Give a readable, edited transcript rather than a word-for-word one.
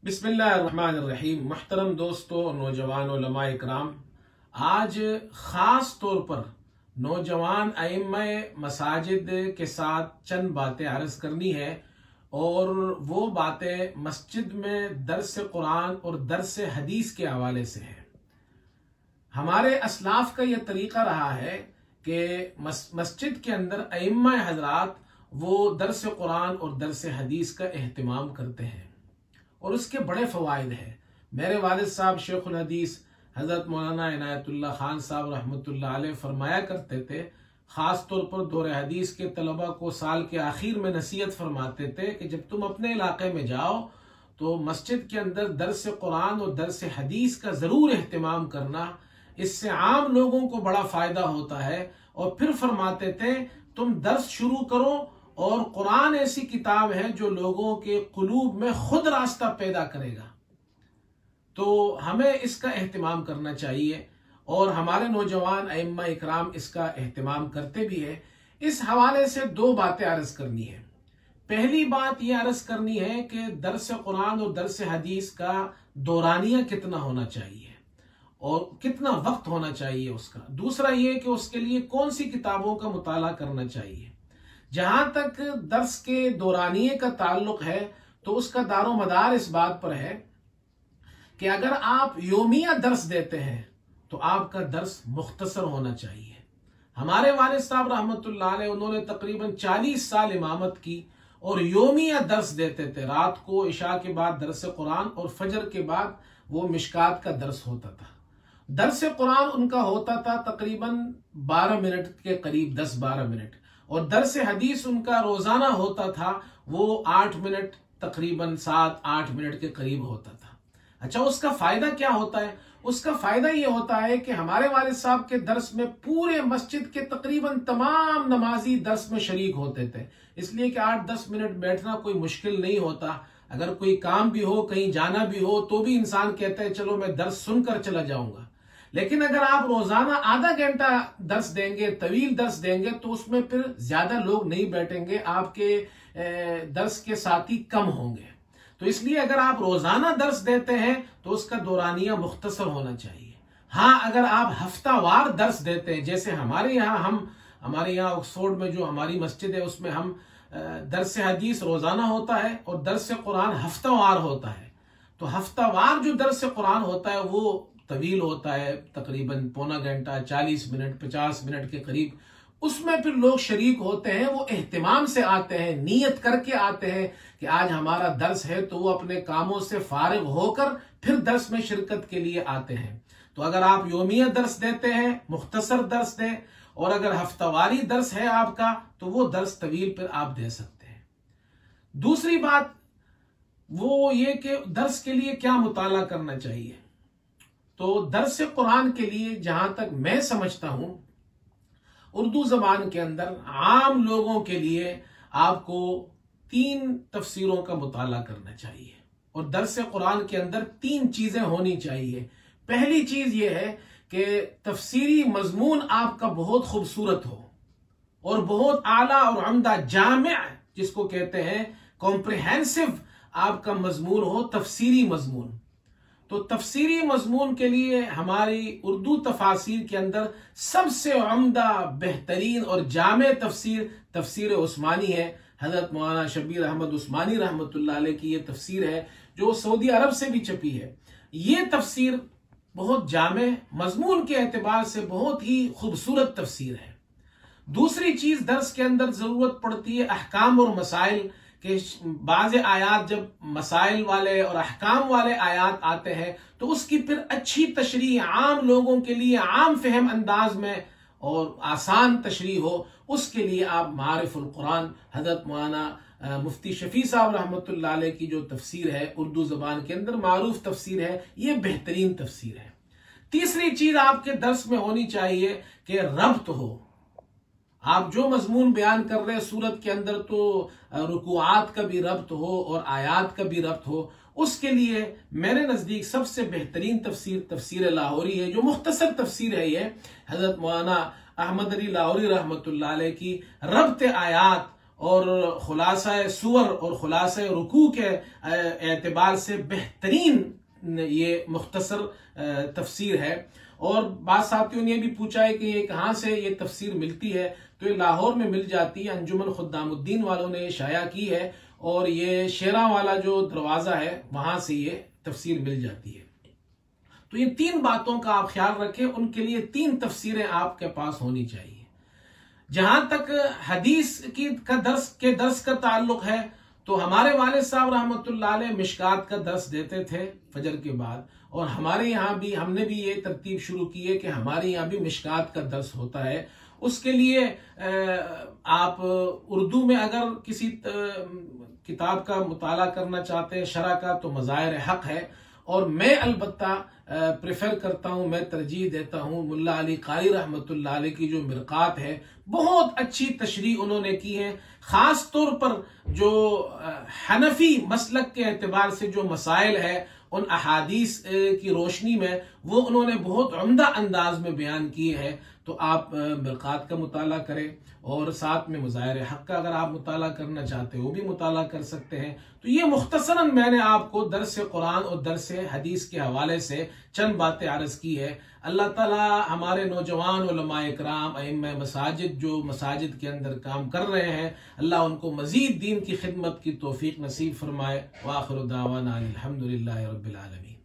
बिस्मिल्लाहिर्रहमानिर्रहीम। मुहतरम दोस्तों और नौजवान उलमा इकराम, आज ख़ास तौर पर नौजवान अइम्मा मसाजिद के साथ चंद बातें अर्ज़ करनी है और वो बातें मस्जिद में दर्स कुरान और दर्स हदीस के हवाले से है। हमारे असलाफ का यह तरीक़ा रहा है कि मस्जिद के अंदर अइम्मा हज़रात वो दर्स कुरान और दर्स हदीस का एहतमाम करते हैं और उसके बड़े फ़वाइद हैं। मेरे वालिद साहब शेखुल हदीस हज़रत मौलाना इनायतुल्लाह खान साहब रहमतुल्लाह अलैह फरमाया करते थे, ख़ास तौर पर दौरे हदीस के तलबा को साल के आखिर में नसीहत फरमाते थे कि जब तुम अपने इलाके में जाओ तो मस्जिद के अंदर दर्स कुरान और दर्स हदीस का ज़रूर एहतमाम करना, इससे आम लोगों को बड़ा फ़ायदा होता है। और फिर फरमाते थे तुम दर्स शुरू करो और कुरान ऐसी किताब है जो लोगों के कुलूब में खुद रास्ता पैदा करेगा, तो हमें इसका एहतमाम करना चाहिए और हमारे नौजवान अइम्मा इकराम इसका एहतमाम करते भी है। इस हवाले से दो बातें अर्ज करनी है। पहली बात यह अर्ज करनी है कि दर्स कुरान और दर्स हदीस का दौरानिया कितना होना चाहिए और कितना वक्त होना चाहिए उसका। दूसरा यह कि उसके लिए कौन सी किताबों का मुताला करना चाहिए। जहां तक दर्स के दौरानिए का ताल्लुक है तो उसका दारो मदार इस बात पर है कि अगर आप योमिया दर्स देते हैं तो आपका दर्स मुख्तसर होना चाहिए। हमारे वालिद साहब रहमतुल्लाह अलैह, उन्होंने तकरीबन 40 साल इमामत की और योमिया दर्स देते थे। रात को इशा के बाद दर्स कुरान और फजर के बाद वो मिशकात का दर्स होता था। दर्स कुरान उनका होता था तकरीबन 12 मिनट के करीब, 10-12 मिनट, और दर्स हदीस उनका रोजाना होता था वो 8 मिनट, तकरीबन 7-8 मिनट के करीब होता था। अच्छा, उसका फायदा क्या होता है? उसका फायदा ये होता है कि हमारे वालिद साहब के दर्स में पूरे मस्जिद के तकरीबन तमाम नमाजी दर्स में शरीक होते थे, इसलिए कि 8-10 मिनट बैठना कोई मुश्किल नहीं होता। अगर कोई काम भी हो, कहीं जाना भी हो, तो भी इंसान कहता है चलो मैं दर्स सुनकर चला जाऊंगा। लेकिन अगर आप रोजाना आधा घंटा दर्स देंगे, तवील दर्स देंगे, तो उसमें फिर ज्यादा लोग नहीं बैठेंगे, आपके दर्स के साथी कम होंगे। तो इसलिए अगर आप रोजाना दर्स देते हैं तो उसका दौरानिया मुख्तसर होना चाहिए। हाँ, अगर आप हफ्तावार दर्स देते हैं, जैसे हमारे यहाँ ऑक्सफोर्ड में जो हमारी मस्जिद है उसमें हम दर्स हदीस रोजाना होता है और दर्स कुरान हफ्तावार होता है। तो हफ्तावार जो दर्स कुरान होता है वो तवील होता है, तकरीबन पौना घंटा, 40 मिनट, 50 मिनट के करीब। उसमें फिर लोग शरीक होते हैं, वो एहतिमाम से आते हैं, नीयत करके आते हैं कि आज हमारा दर्स है, तो वो अपने कामों से फारिग होकर फिर दर्स में शिरकत के लिए आते हैं। तो अगर आप योमिया दर्स देते हैं, मुख्तसर दर्स दें, और अगर हफ्तावारी दर्स है आपका तो वो दर्स तवील फिर आप दे सकते हैं। दूसरी बात वो ये कि दर्स के लिए क्या मुताला करना चाहिए। तो दर्स कुरान के लिए जहां तक मैं समझता हूं, उर्दू जबान के अंदर आम लोगों के लिए आपको 3 तफसीरों का मुताला करना चाहिए और दर्स कुरान के अंदर 3 चीजें होनी चाहिए। पहली चीज यह है कि तफसीरी मजमून आपका बहुत खूबसूरत हो और बहुत आला और अमदा, जामिअ जिसको कहते हैं, कॉम्प्रिहेंसिव आपका मजमून हो, तफसीरी मजमून। तो तफसीरी मजमून के लिए हमारी उर्दू तफासीर के अंदर सबसे उम्दा, बेहतरीन और जामे तफसीर उस्मानी है। हजरत मौलाना शबीर अहमद उस्मानी रहमतुल्लाह अलैह की ये तफसीर है जो सऊदी अरब से भी छपी है। ये तफसीर बहुत जामे, मजमून के एतबार से बहुत ही खूबसूरत तफसीर है। दूसरी चीज दर्स के अंदर जरूरत पड़ती है अहकाम और मसाइल कि बाज़ आयात जब मसाइल वाले और अहकाम वाले आयात आते हैं तो उसकी फिर अच्छी तशरीह आम लोगों के लिए आम फहम अंदाज में और आसान तशरीह हो, उसके लिए आप मारिफुल कुरान, हजरत मौलाना मुफ्ती शफी साहब रहमतुल्लाह अलैह की जो तफसीर है, उर्दू जबान के अंदर मारूफ तफसीर है, ये बेहतरीन तफसीर है। तीसरी चीज आपके दर्स में होनी चाहिए कि रब्त हो। आप जो मजमून बयान कर रहे हैं सूरत के अंदर, तो रुकुआत का भी रब्त हो और आयात का भी रब्त हो। उसके लिए मेरे नजदीक सबसे बेहतरीन तफसीर लाहौरी है, जो मुख्तसर तफसीर है। ये हजरत मौलाना अहमद अली लाहौरी रहमतुल्लाह अलैह की रब्त आयात और खुलासा सुवर और खुलासा रुकू के एतबार से बेहतरीन ये मुख्तसर तफसीर है। और बाद साथियों ने भी पूछा है कि ये कहाँ से ये तफसीर मिलती है, तो ये लाहौर में मिल जाती है, अंजुमन खुद्दामुद्दीन वालों ने शाया की है और ये शेरा वाला जो दरवाज़ा है वहाँ से ये तफसीर मिल जाती है। तो ये 3 बातों का आप ख्याल रखें, उनके लिए 3 तफसीरें आपके पास होनी चाहिए। जहां तक हदीस की दर्स का ताल्लुक है, तो हमारे वालिद साहब रहमतुल्लाह अलैह मिशकात का दर्स देते थे फजर के बाद, और हमारे यहाँ भी हमने भी ये तरतीब शुरू की है कि हमारे यहाँ भी मिशकात का दर्स होता है। उसके लिए आप उर्दू में अगर किसी किताब का मुताला करना चाहते हैं शरह का, तो मज़ाहिर हक है, और मैं अलबत्ता प्रेफर करता हूँ, मैं तरजीह देता हूँ मुल्ला अली कारी रहमतुल्लाह अलैह की जो मिरकात है, बहुत अच्छी तशरीह उन्होंने की है। ख़ास तौर पर जो हनफी मसलक के एतबार से जो मसाइल है उन अहादीस की रोशनी में वो उन्होंने बहुत उम्दा अंदाज में बयान किए हैं। तो आप मिरकात का मुताला करें, और साथ में मज़ाहिर हक का अगर आप मुताला करना चाहते हो वो भी मुताला कर सकते हैं। तो ये मुख्तसरन मैंने आपको दर्स कुरान और दर्स हदीस के हवाले से चंद बातें अर्ज की है। अल्लाह ताला हमारे नौजवान उलमा इकराम अइम्मा मसाजिद जो मसाजिद के अंदर काम कर रहे हैं, अल्लाह उनको मजीद दीन की खिदमत की तौफीक नसीब फरमाए। व आखिर दावाना अनिल हम्दुलिल्लाहि रब्बिल आलमीन।